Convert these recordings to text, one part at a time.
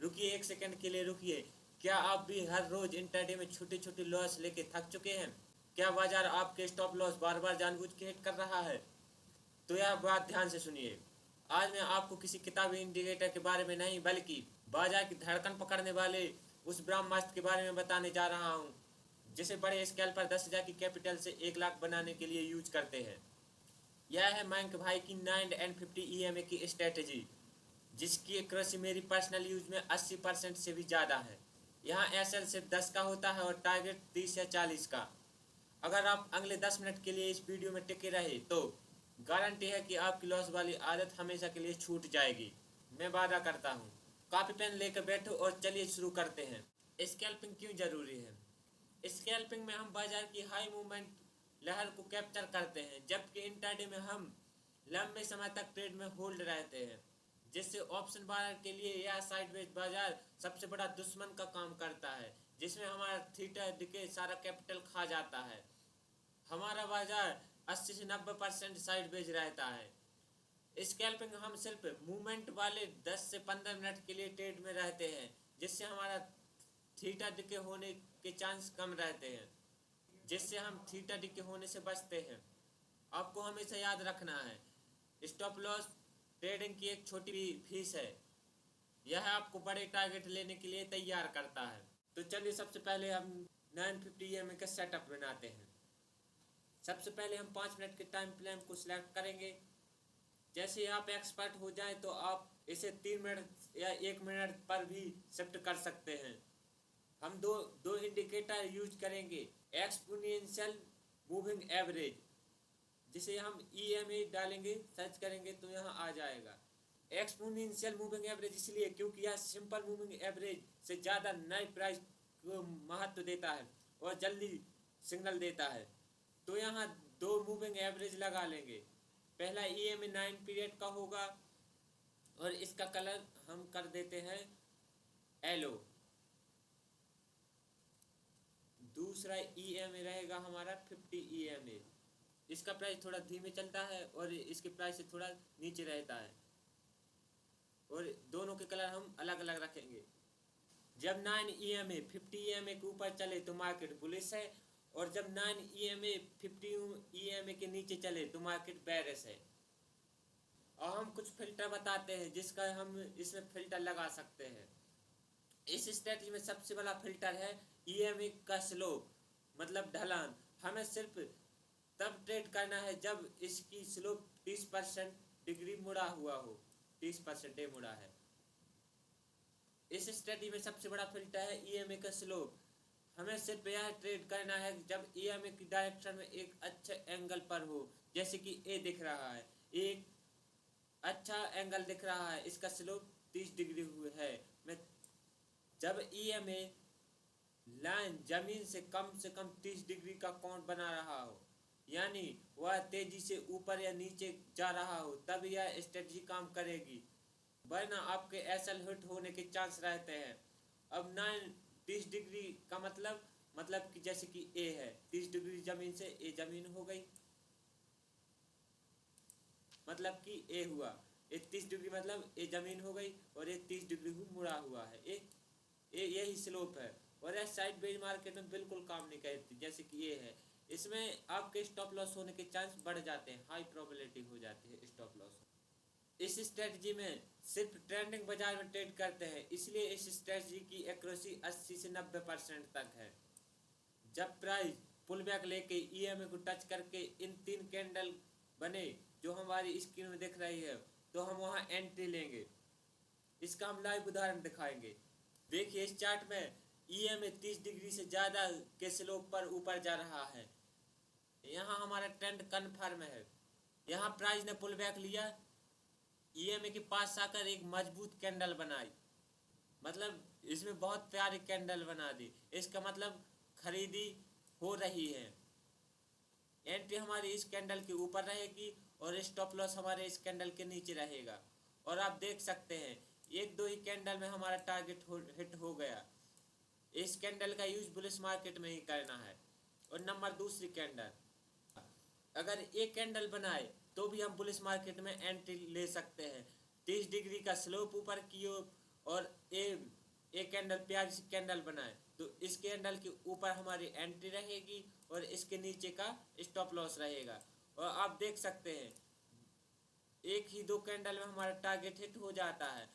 रुकिए, एक सेकंड के लिए रुकिए। क्या आप भी हर रोज इंट्राडे में छोटी छोटी लॉस लेके थक चुके हैं? क्या बाजार आपके स्टॉप लॉस बार बार जानबूझ के हिट कर रहा है? तो यह बात ध्यान से सुनिए। आज मैं आपको किसी किताबी इंडिकेटर के बारे में नहीं, बल्कि बाजार की धड़कन पकड़ने वाले उस ब्रह्मास्त्र के बारे में बताने जा रहा हूँ, जिसे बड़े स्केल पर 10,000 की कैपिटल से 1 लाख बनाने के लिए यूज करते हैं। यह है मयंक भाई की 9 and 50 EMA की स्ट्रेटेजी, जिसकी एक्यूरेसी मेरी पर्सनल यूज में 80% से भी ज़्यादा है। यहाँ एसएल सिर्फ 10 का होता है और टारगेट 30 या 40 का। अगर आप अगले 10 मिनट के लिए इस वीडियो में टिके रहे तो गारंटी है कि आपकी लॉस वाली आदत हमेशा के लिए छूट जाएगी। मैं वादा करता हूँ। कॉपी पेन लेकर बैठो और चलिए शुरू करते हैं। स्कैल्पिंग क्यों जरूरी है? स्कैल्पिंग में हम बाजार की हाई मूवमेंट लहर को कैप्चर करते हैं, जबकि इंट्राडे में हम लंबे समय तक ट्रेड में होल्ड रहते हैं, जिससे ऑप्शन बाजार के लिए यह साइडवेज बाजार सबसे बड़ा दुश्मन का काम करता है, जिसमें हमारा थीटा डिके सारा कैपिटल खा जाता है। हमारा बाजार 80 से 90% साइडवेज रहता है। स्कैल्पिंग हम सिर्फ मूवमेंट वाले 10 से 15 मिनट के लिए ट्रेड में रहते हैं, जिससे हमारा थीटा डिके होने के चांस कम रहते हैं, जिससे हम थीटा डिके होने से बचते हैं। आपको हमेशा याद रखना है, स्टॉप लॉस ट्रेडिंग की एक छोटी फीस है। यह आपको बड़े टारगेट लेने के लिए तैयार करता है। तो चलिए सबसे पहले हम 950 EMA का सेटअप बनाते हैं। सबसे पहले हम 5 मिनट के टाइम फ्रेम को सिलेक्ट करेंगे। जैसे आप एक्सपर्ट हो जाए तो आप इसे 3 मिनट या 1 मिनट पर भी शिफ्ट कर सकते हैं। हम दो इंडिकेटर यूज करेंगे। एक्सपोनेंशियल मूविंग एवरेज, जिसे हम EMA डालेंगे, सर्च करेंगे तो यहाँ आ जाएगा। एक्सपोनेंशियल मूविंग एवरेज इसलिए क्योंकि यह सिंपल मूविंग एवरेज से ज़्यादा नए प्राइस को महत्व देता है और जल्दी सिग्नल देता है। तो यहाँ 2 मूविंग एवरेज लगा लेंगे। पहला EMA 9 पीरियड का होगा और इसका कलर हम कर देते हैं येलो। दूसरा EMA रहेगा हमारा 50 EMA। इसका प्राइस थोड़ा धीमे चलता है और इसके प्राइस से थोड़ा नीचे रहता है, और दोनों के कलर हम अलग अलग रखेंगे। जब 9 EMA 50 EMA के ऊपर चले तो मार्केट बुलिश है, और जब 9 EMA 50 EMA के नीचे चले तो मार्केट बेरिश है। और हम कुछ फिल्टर बताते हैं जिसका हम इसमें फिल्टर लगा सकते हैं। इस स्ट्रेटजी में सबसे बड़ा फिल्टर है EMA का स्लोप, मतलब ढलान। हमें सिर्फ तब ट्रेड करना है जब इसकी स्लोप 30% डिग्री मुड़ा हुआ हो। 30% मुड़ा है। इस स्ट्रेटजी में सबसे बड़ा फिल्टर है EMA का स्लोप। हमें सिर्फ यह ट्रेड करना है जब EMA की डायरेक्शन में एक अच्छा एंगल पर हो, जैसे कि A दिख रहा है, एक अच्छा एंगल दिख रहा है, इसका स्लोप 30 डिग्री हुआ है। मैं जब EMA लाइन जमीन से कम 30 डिग्री का कोण बना रहा हो, यानी वह तेजी से ऊपर या नीचे जा रहा हो, तब यह स्ट्रेटजी काम करेगी, वरना आपके एसएल हिट होने के चांस रहते हैं। अब 30 डिग्री का मतलब कि जैसे कि ए है, 30 डिग्री जमीन से, ए जमीन हो गई, मतलब कि ए हुआ। 30 डिग्री मतलब ए जमीन हो गई, और 30 डिग्री मुड़ा हुआ है। यही स्लोप है, और यह साइड बेज मार्केट में बिल्कुल काम नहीं करती, जैसे कि ये है। इसमें आपके स्टॉप लॉस होने के चांस बढ़ जाते हैं, हाई प्रोबेबिलिटी हो जाती है स्टॉप लॉस। इस स्ट्रेटजी में सिर्फ ट्रेंडिंग बाजार में ट्रेड करते हैं, इसलिए इस स्ट्रेटजी की एक्यूरेसी 80 से 90% तक है। जब प्राइस पुल बैक लेके EMA को टच करके इन 3 कैंडल बने जो हमारी स्क्रीन में दिख रही है, तो हम वहाँ एंट्री लेंगे। इसका हम लाइव उदाहरण दिखाएंगे। देखिए इस चार्ट में EMA 30 डिग्री से ज़्यादा के स्लोप पर ऊपर जा रहा है। यहाँ हमारा ट्रेंड कन्फर्म है। यहाँ प्राइस ने पुल बैक लिया, EMA के पास आकर एक मजबूत कैंडल बनाई, मतलब इसमें बहुत प्यारी कैंडल बना दी। इसका मतलब खरीदी हो रही है। एंट्री हमारी इस कैंडल के ऊपर रहेगी और स्टॉप लॉस हमारे इस कैंडल के नीचे रहेगा। और आप देख सकते हैं 1-2 ही कैंडल में हमारा टारगेट हिट हो गया। इस कैंडल का यूज बुलिश मार्केट में ही करना है। और नंबर दूसरी कैंडल, अगर एक कैंडल बनाए तो भी हम बुलिश मार्केट में एंट्री ले सकते हैं। 30 डिग्री का स्लोप ऊपर की ओर और ए एक कैंडल प्यारी सी कैंडल बनाए तो इस कैंडल के ऊपर हमारी एंट्री रहेगी और इसके नीचे का स्टॉप लॉस रहेगा। और आप देख सकते हैं एक ही दो कैंडल में हमारा टारगेट हिट हो जाता है।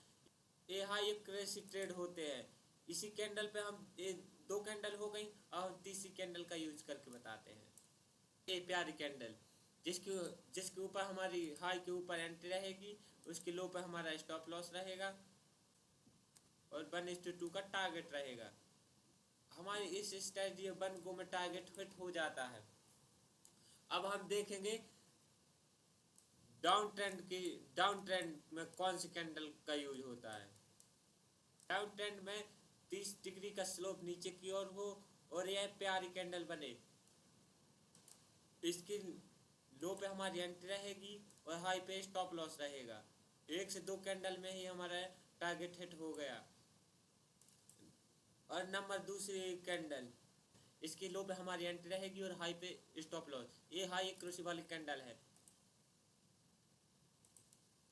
ये हाई एक्यूरेसी ट्रेड होते हैं। इसी कैंडल पे हम ये दो कैंडल हो गई और हम तीसरी कैंडल का यूज करके बताते हैं। ये प्यारी कैंडल जिसके जिसके ऊपर हमारी हाई के ऊपर एंट्री रहेगी, उसके लो पे हमारा स्टॉप लॉस रहेगा और 1:2 का टारगेट रहेगा। हमारी इस स्ट्रेटजी 1 गो में टारगेट हिट हो जाता है। अब हम देखेंगे डाउन ट्रेंड में कौन सी कैंडल का यूज होता है। डाउन ट्रेंड में 30 डिग्री का स्लोप नीचे की ओर हो और यह प्यारी कैंडल बने। इसकी लो पे हमारी एंट्री रहेगी और हाई पे स्टॉप लॉस रहेगा। एक से दो कैंडल में ही हमारा टारगेट हिट हो गया। और नंबर दूसरी कैंडल, इसकी लो पे हमारी एंट्री रहेगी और हाई पे स्टॉप लॉस। ये हाई एक्यूरेसी वाली कैंडल है।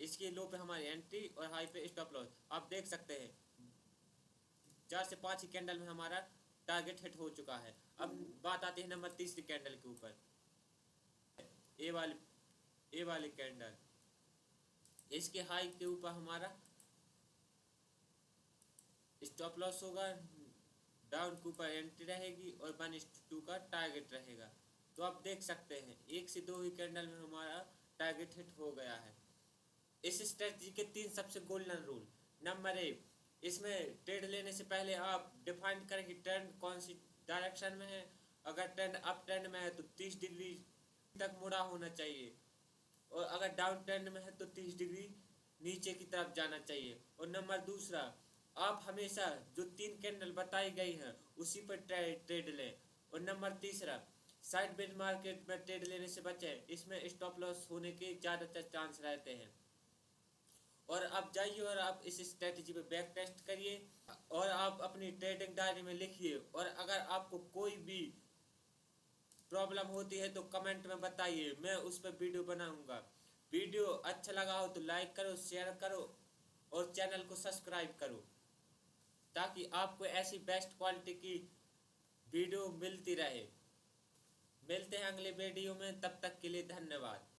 इसकी लो पे हमारी एंट्री और हाई पे स्टॉप लॉस। आप देख सकते हैं 4 से 5 ही कैंडल में हमारा टारगेट हिट हो चुका है। अब बात आती है नंबर तीसरी कैंडल के ऊपर। ए वाली ए वाली कैंडल, इसके हाई के ऊपर हमारा स्टॉप लॉस होगा, डाउन के ऊपर एंट्री रहेगी और 1:2 का टारगेट रहेगा। तो आप देख सकते हैं एक से दो ही कैंडल में हमारा टारगेट हिट हो गया है। इस स्ट्रेटजी के 3 सबसे गोल्डन रूल। नंबर 1, इसमें ट्रेड लेने से पहले आप डिफाइन करें कि ट्रेंड कौन सी डायरेक्शन में है। अगर ट्रेंड अप ट्रेंड में है तो 30 डिग्री तक मुड़ा होना चाहिए और अगर डाउन ट्रेंड में है तो 30 डिग्री नीचे की तरफ जाना चाहिए। और नंबर दूसरा, आप हमेशा जो 3 कैंडल बताई गई हैं उसी पर ट्रेड लें। और नंबर तीसरा, साइड बेच मार्केट में ट्रेड लेने से बचें, इसमें स्टॉप लॉस होने के ज़्यादातर चांस रहते हैं। और आप जाइए और आप इस स्ट्रेटजी पे बैक टेस्ट करिए और आप अपनी ट्रेडिंग डायरी में लिखिए। और अगर आपको कोई भी प्रॉब्लम होती है तो कमेंट में बताइए, मैं उस पर वीडियो बनाऊंगा। वीडियो अच्छा लगा हो तो लाइक करो, शेयर करो और चैनल को सब्सक्राइब करो ताकि आपको ऐसी बेस्ट क्वालिटी की वीडियो मिलती रहे। मिलते हैं अगले वीडियो में, तब तक के लिए धन्यवाद।